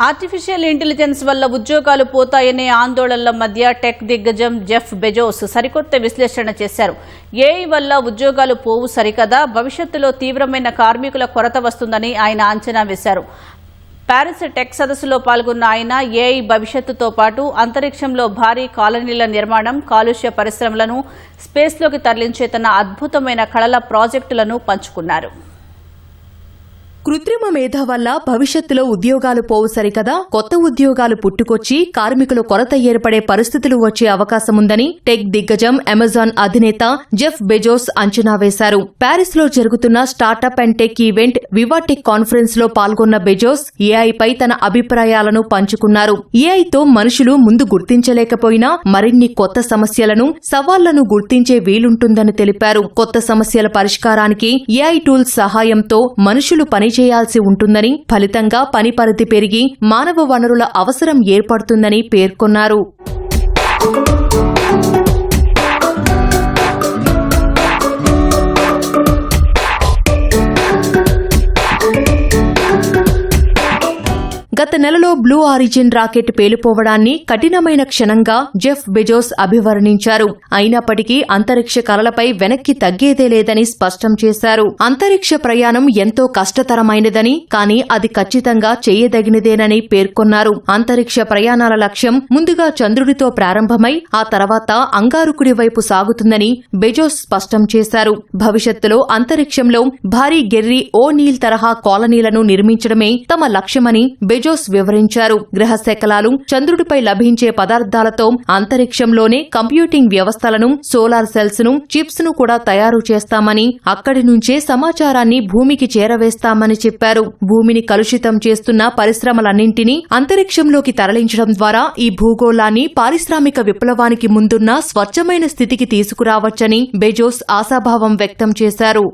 Artificial intelligence వల్ల ఉద్యోగాలు పోతాయనే ఆందోళనల మధ్య టెక్ దిగ్గజం జెఫ్ బెజోస్ సరికొత్త విశ్లేషణ చేశారు. ఏఐ వల్ల ఉద్యోగాలు పోవు సరికదా, భవిష్యత్తులో తీవ్రమైన కార్మికుల కొరత వస్తుందని ఆయన అంచనా వేశారు. ప్యారిస్ టెక్ సదస్సులో పాల్గొన్న ఆయన ఏఐ భవిష్యత్తుతో పాటు అంతరిక్షంలో భారీ కాలనీల నిర్మాణం, కాలుష్య పరిశ్రమలను స్పేస్లోకి తరలించే తన అద్భుతమైన కళల ప్రాజెక్టులను పంచుకున్నారు. కృత్రిమ మేధ వల్ల భవిష్యత్తులో ఉద్యోగాలు పోవు సరికదా, కొత్త ఉద్యోగాలు పుట్టుకొచ్చి కార్మికుల కొరత ఏర్పడే పరిస్థితులు వచ్చే అవకాశముందని టెక్ దిగ్గజం అమెజాన్ అధినేత జెఫ్ బెజోస్ అంచనా వేశారు. ప్యారిస్ లో జరుగుతున్న startup and tech event VivaTech conference లో పాల్గొన్న బెజోస్ ఏఐపై తన అభిప్రాయాలను పంచుకున్నారు. ఏఐతో మనుషులు ముందు గుర్తించలేకపోయినా మరిన్ని కొత్త సమస్యలను, సవాళ్లను గుర్తించే వీలుంటుందని తెలిపారు. కొత్త సమస్యల పరిష్కారానికి ఏఐ టూల్స్ సహాయంతో మనుషులు పనిచేయాల్సి ఉంటుందని, ఫలితంగా పని పరిధి పెరిగి మానవ వనరుల అవసరం ఏర్పడుతుందని పేర్కొన్నారు. గత నెలలో బ్లూ ఆరిజిన్ రాకెట్ పేలిపోవడాన్ని కఠినమైన క్షణంగా జెఫ్ బెజోస్ అభివర్ణించారు. అయినప్పటికీ అంతరిక్ష కలలపై వెనక్కి తగ్గేదే లేదని స్పష్టం చేశారు. అంతరిక్ష ప్రయాణం ఎంతో కష్టతరమైనదని, కానీ అది ఖచ్చితంగా చేయదగినదేనని పేర్కొన్నారు. అంతరిక్ష ప్రయాణాల లక్ష్యం ముందుగా చంద్రుడితో ప్రారంభమై ఆ తర్వాత అంగారకుడి వైపు సాగుతుందని బెజోస్ స్పష్టం చేశారు. భవిష్యత్తులో అంతరిక్షంలో భారీ గెర్రీ ఓ నీల్ తరహా కాలనీలను నిర్మించడమే తమ లక్ష్యమని బెజోస్ వివరించారు. గ్రహ శకలాలు, చంద్రుడిపై లభించే పదార్థాలతో అంతరిక్షంలోనే కంప్యూటింగ్ వ్యవస్థలను, సోలార్ సెల్స్ ను, చిప్స్ ను కూడా తయారు చేస్తామని, అక్కడి నుంచే సమాచారాన్ని భూమికి చేరవేస్తామని చెప్పారు. భూమిని కలుషితం చేస్తున్న పరిశ్రమలన్నింటినీ అంతరిక్షంలోకి తరలించడం ద్వారా ఈ భూగోళాన్ని పారిశ్రామిక విప్లవానికి ముందున్న స్వచ్ఛమైన స్థితికి తీసుకురావచ్చని బెజోస్ ఆశాభావం వ్యక్తం చేశారు.